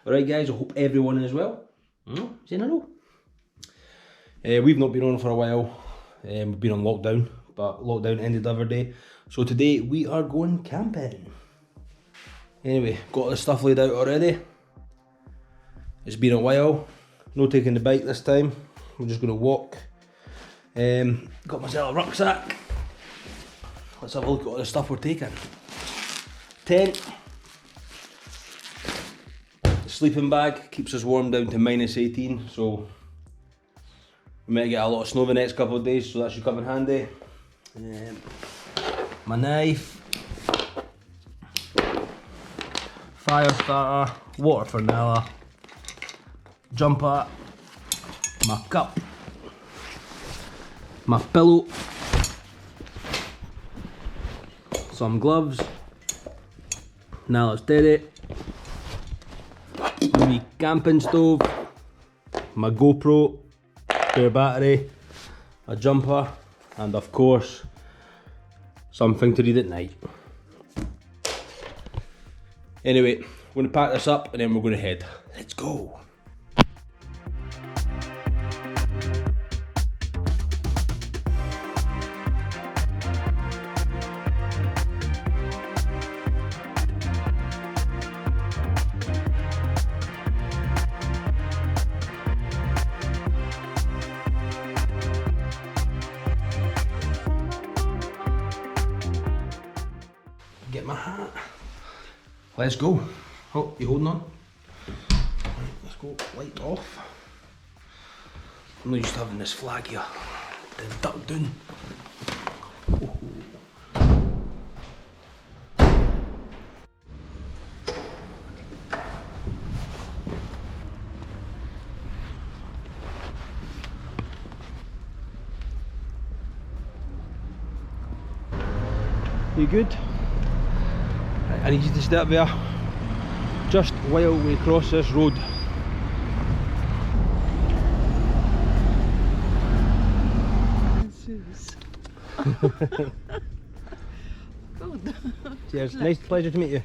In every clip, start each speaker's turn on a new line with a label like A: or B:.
A: Alright guys, I hope everyone is well. Saying hello. We've not been on for a while. We've been on lockdown, but lockdown ended the other day. So today we are going camping. Anyway, got all the stuff laid out already. It's been a while. No taking the bike this time. We're just going to walk. Got myself a rucksack. Let's have a look at all the stuff we're taking. Tent. Sleeping bag, keeps us warm down to -18, so we might get a lot of snow the next couple of days, so that should come in handy. My knife, fire starter, water for Nella, jumper, my cup, my pillow, some gloves, Nella's teddy, my camping stove, my GoPro, spare battery, a jumper, and of course something to read at night. Anyway, I'm going to pack this up and then we're going to head. Let's go! Get my hat. Let's go. Oh, you holding on? Right, let's go. Light off. I'm not used to having this flag here. Then duck down. You good? I need you to stay up there just while we cross this road. Cheers, nice pleasure to meet you.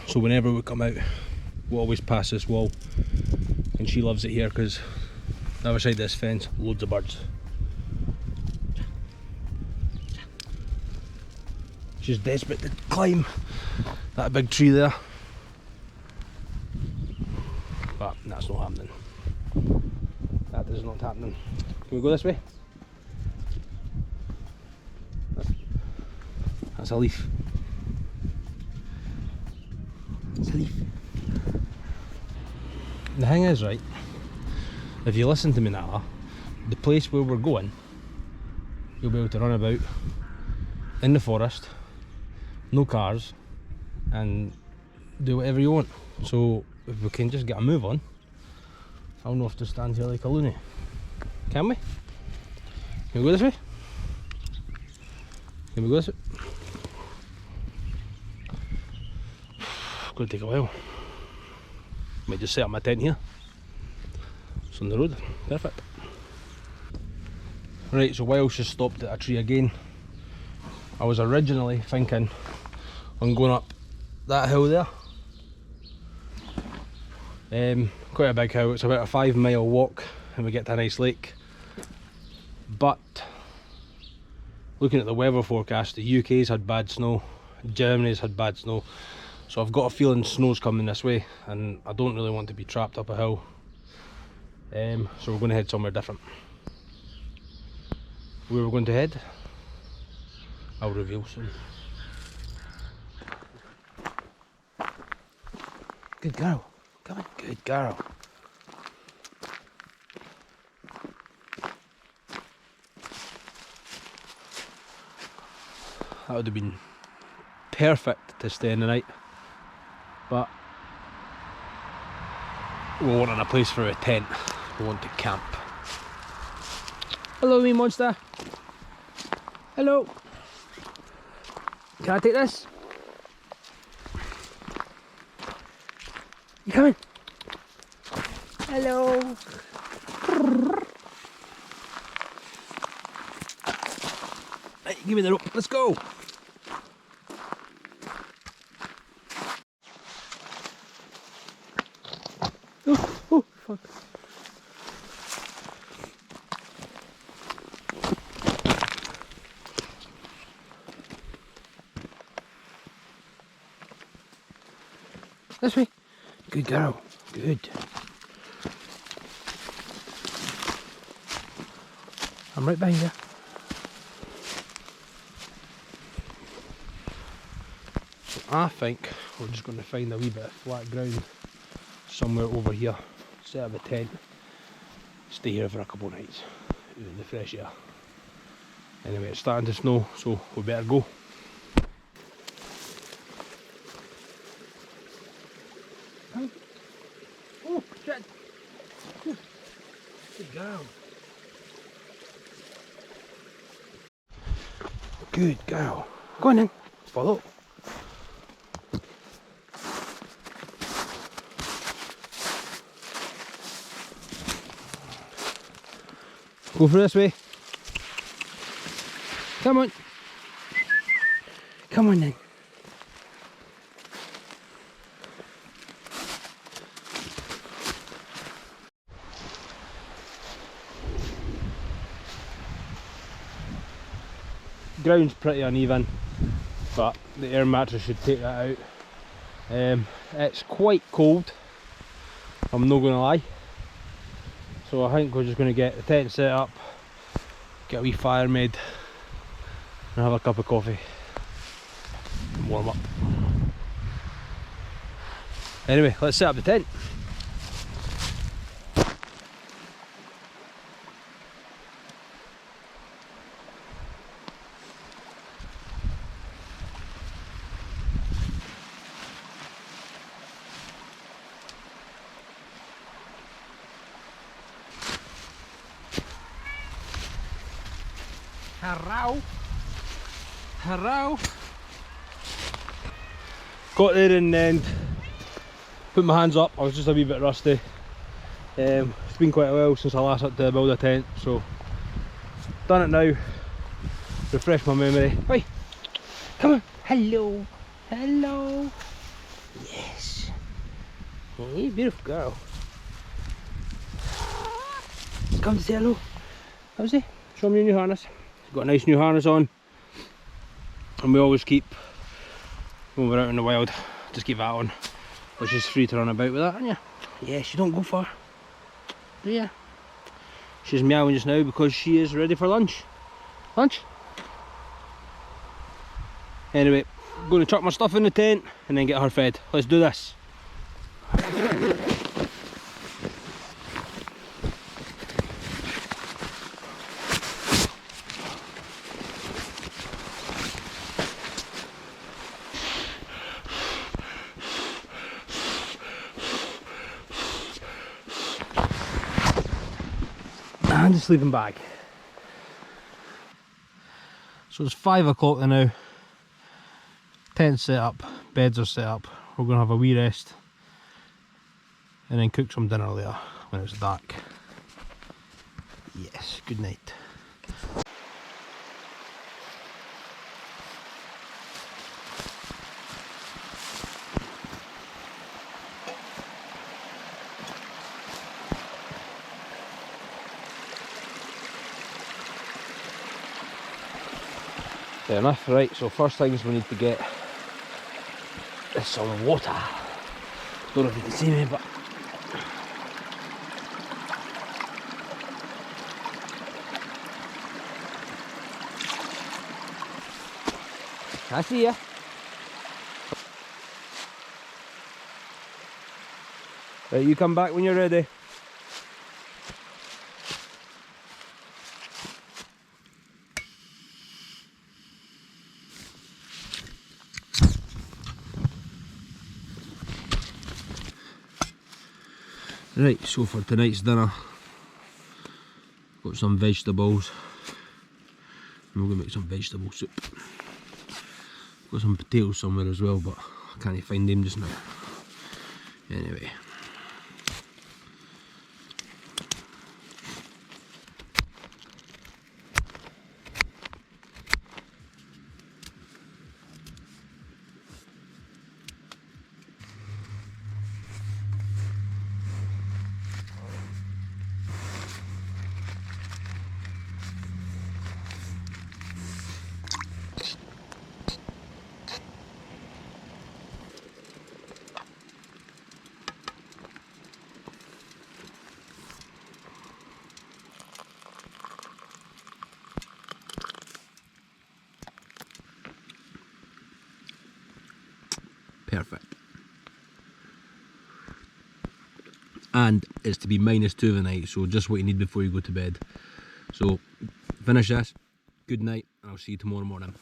A: So whenever we come out, we always pass this wall, and she loves it here because the other side of this fence, loads of birds. She's desperate to climb that big tree there, but that's not happening. That is not happening. Can we go this way? That's a leaf. It's a leaf. The thing is, right, if you listen to me now, the place where we're going, you'll be able to run about in the forest, no cars, and do whatever you want. So if we can just get a move on, I'll not have to stand here like a loony. Can we? Can we go this way? Can we go this way? It's going to take a while. Might just set up my tent here. It's on the road. Perfect. Right, so Wiles just stopped at a tree again. I was originally thinking on going up that hill there. Quite a big hill. It's about a 5-mile walk and we get to a nice lake. But looking at the weather forecast, the UK's had bad snow, Germany's had bad snow. So I've got a feeling snow's coming this way and I don't really want to be trapped up a hill. So we're going to head somewhere different. Where we're going to head, I'll reveal soon. Good girl. Come on, good girl. That would have been perfect to stay in the night, but we wanted a place for a tent. We want to camp. Hello, wee monster. Hello. Can I take this? You coming? Hello. Give me the rope. Let's go. Oh, oh, fuck. This way. Good girl. Good. I'm right behind you. So I think we're just going to find a wee bit of flat ground somewhere over here. Set up a tent. Stay here for a couple of nights. In the fresh air. Anyway, it's starting to snow, so we better go. Oh, shit! Good girl. Good girl. Go on then. Follow. Go for this way. Come on. Come on then. Ground's pretty uneven, but the air mattress should take that out. It's quite cold, I'm not going to lie, so I think we're just going to get the tent set up, get a wee fire made and have a cup of coffee and warm up. Anyway, let's set up the tent. Hello. Hello. Got there in the end. Put my hands up. I was just a wee bit rusty. It's been quite a while since I last had to build a tent, so done it now. Refresh my memory. Hey, come on. Hello. Hello. Yes. Hey, beautiful girl. Come to say hello. How's he? Show me your new harness. Got a nice new harness on, and we always keep, when we're out in the wild, just keep that on, which is free to run about with that, aren't you? Yeah, she don't go far, do you? She's meowing just now because she is ready for lunch. Lunch? Anyway, I'm going to chuck my stuff in the tent and then get her fed. Let's do this. And a sleeping bag. So it's 5 o'clock now. Tent's set up, beds are set up. We're going to have a wee rest and then cook some dinner later when it's dark. Yes, good night. Fair enough, right, so first things we need to get is some water. Don't know if you can see me, but I see ya. Right, you come back when you're ready. Right, so for tonight's dinner, got some vegetables, and we're going to make some vegetable soup. Got some potatoes somewhere as well, but I can't find them just now. Anyway. Perfect. And it's to be -2 of the night, so just what you need before you go to bed. So finish this, good night, and I'll see you tomorrow morning.